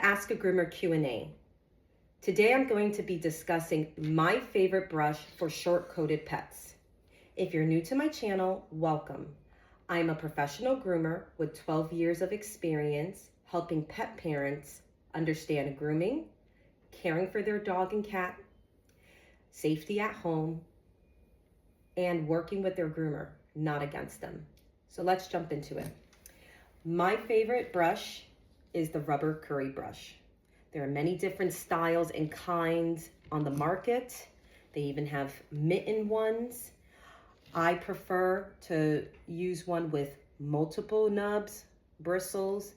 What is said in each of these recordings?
Ask a Groomer Q&A. Today I'm going to be discussing my favorite brush for short-coated pets. If you're new to my channel, welcome. I'm a professional groomer with 12 years of experience helping pet parents understand grooming, caring for their dog and cat, safety at home, and working with their groomer, not against them. So let's jump into it. My favorite brush is the rubber curry brush. There are many different styles and kinds on the market. They even have mitten ones. I prefer to use one with multiple nubs, bristles,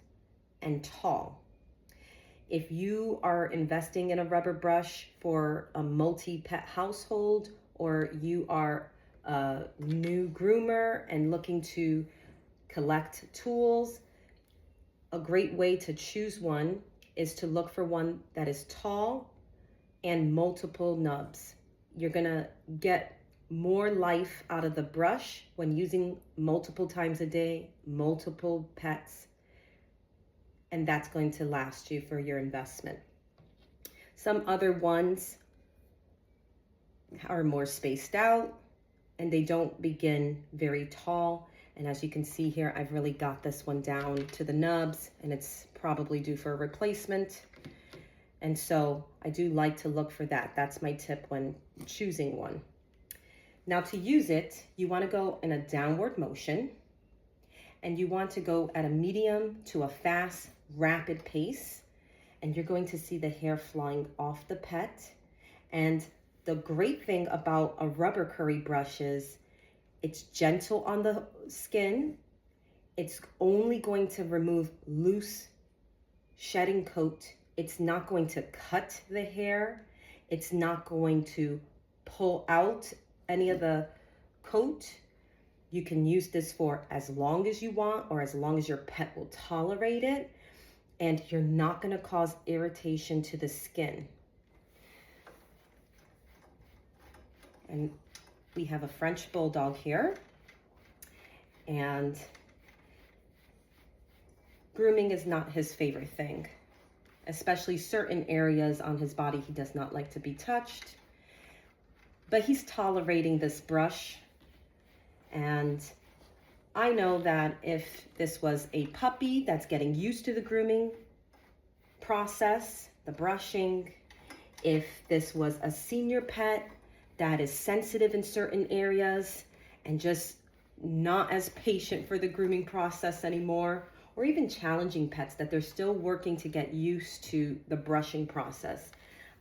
and tall. If you are investing in a rubber brush for a multi-pet household, or you are a new groomer and looking to collect tools, a great way to choose one is to look for one that is tall and multiple nubs. You're gonna get more life out of the brush when using multiple times a day, multiple pets, and that's going to last you for your investment. Some other ones are more spaced out and they don't begin very tall. And as you can see here, I've really got this one down to the nubs and it's probably due for a replacement. And so I do like to look for that. That's my tip when choosing one. Now to use it, you want to go in a downward motion and you want to go at a medium to a fast, rapid pace. And you're going to see the hair flying off the pet. And the great thing about a rubber curry brush is it's gentle on the skin. It's only going to remove loose shedding coat. It's not going to cut the hair. It's not going to pull out any of the coat. You can use this for as long as you want or as long as your pet will tolerate it. And you're not going to cause irritation to the skin. And we have a French bulldog here, and grooming is not his favorite thing, especially certain areas on his body he does not like to be touched, but he's tolerating this brush. And I know that if this was a puppy that's getting used to the grooming process, the brushing, if this was a senior pet that is sensitive in certain areas and just not as patient for the grooming process anymore, or even challenging pets that they're still working to get used to the brushing process.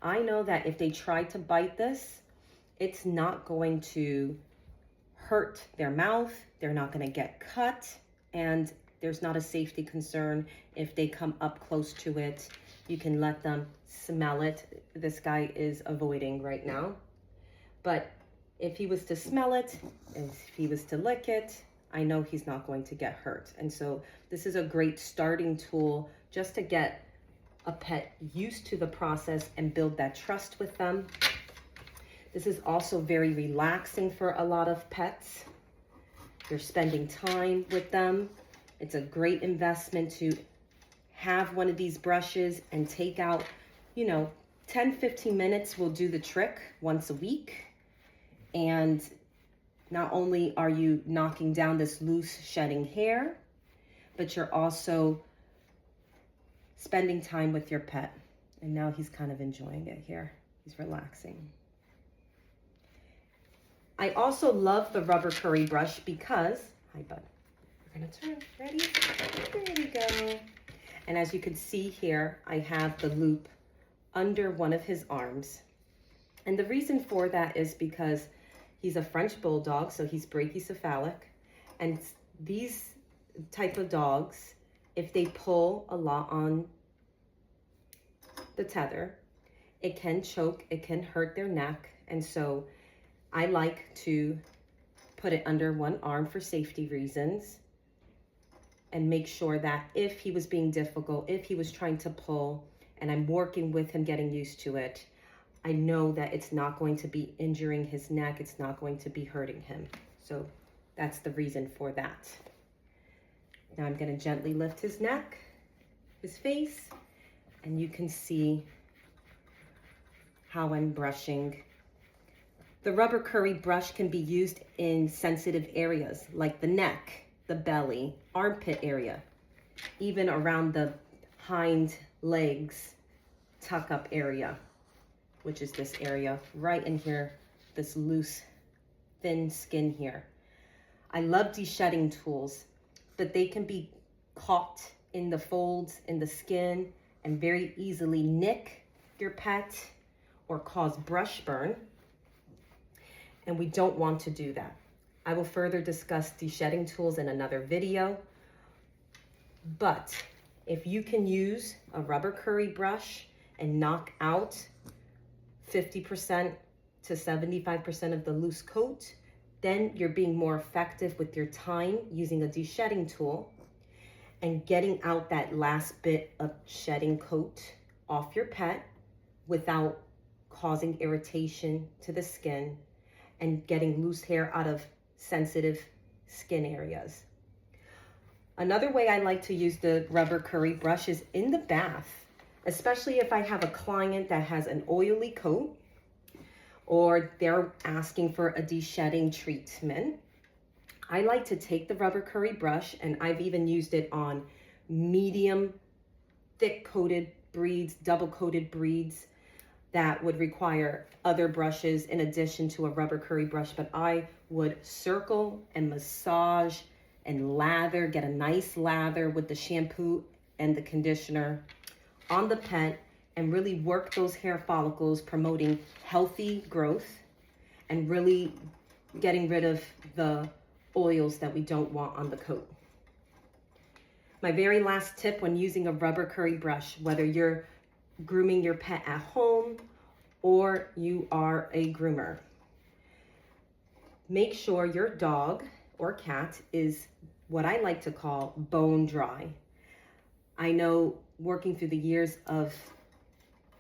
I know that if they try to bite this, it's not going to hurt their mouth, they're not going to get cut, and there's not a safety concern if they come up close to it. You can let them smell it. This guy is avoiding right now. But if he was to smell it, if he was to lick it, I know he's not going to get hurt. And so this is a great starting tool just to get a pet used to the process and build that trust with them. This is also very relaxing for a lot of pets. You're spending time with them. It's a great investment to have one of these brushes and take out, 10-15 minutes will do the trick once a week. And not only are you knocking down this loose shedding hair, but you're also spending time with your pet. And now he's kind of enjoying it here. He's relaxing. I also love the rubber curry brush because, hi bud, we're gonna turn, ready? There we go. And as you can see here, I have the loop under one of his arms. And the reason for that is because he's a French bulldog, so he's brachycephalic. And these type of dogs, if they pull a lot on the tether, it can choke, it can hurt their neck. And so I like to put it under one arm for safety reasons and make sure that if he was being difficult, if he was trying to pull, and I'm working with him getting used to it, I know that it's not going to be injuring his neck. It's not going to be hurting him. So that's the reason for that. Now I'm going to gently lift his neck, his face, And you can see how I'm brushing. The rubber curry brush can be used in sensitive areas like the neck, the belly, armpit area, even around the hind legs, tuck up area, which is this area right in here, this loose, thin skin here. I love de-shedding tools, but they can be caught in the folds in the skin and very easily nick your pet or cause brush burn. And we don't want to do that. I will further discuss de-shedding tools in another video. But if you can use a rubber curry brush and knock out 50% to 75% of the loose coat, then you're being more effective with your time using a de-shedding tool and getting out that last bit of shedding coat off your pet without causing irritation to the skin and getting loose hair out of sensitive skin areas. Another way I like to use the rubber curry brush is in the bath, especially if I have a client that has an oily coat or they're asking for a de-shedding treatment. I like to take the rubber curry brush, and I've even used it on medium, thick coated breeds, double coated breeds that would require other brushes in addition to a rubber curry brush, but I would circle and massage and lather, get a nice lather with the shampoo and the conditioner on the pet and really work those hair follicles, promoting healthy growth and really getting rid of the oils that we don't want on the coat. My very last tip when using a rubber curry brush, whether you're grooming your pet at home or you are a groomer, make sure your dog or cat is what I like to call bone dry. I know working through the years of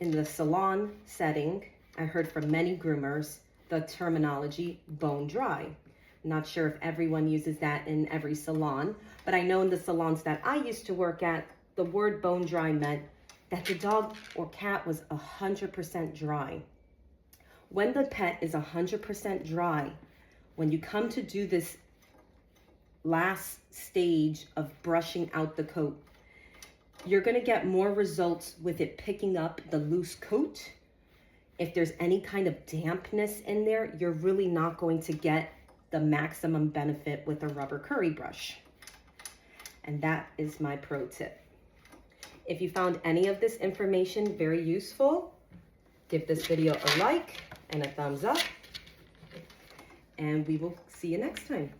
in the salon setting, I heard from many groomers the terminology bone dry. Not sure if everyone uses that in every salon, but I know in the salons that I used to work at, the word bone dry meant that the dog or cat was 100% dry. When the pet is 100% dry, when you come to do this last stage of brushing out the coat, you're going to get more results with it picking up the loose coat. If there's any kind of dampness in there, you're really not going to get the maximum benefit with a rubber curry brush. And that is my pro tip. If you found any of this information very useful, give this video a like and a thumbs up, and we will see you next time.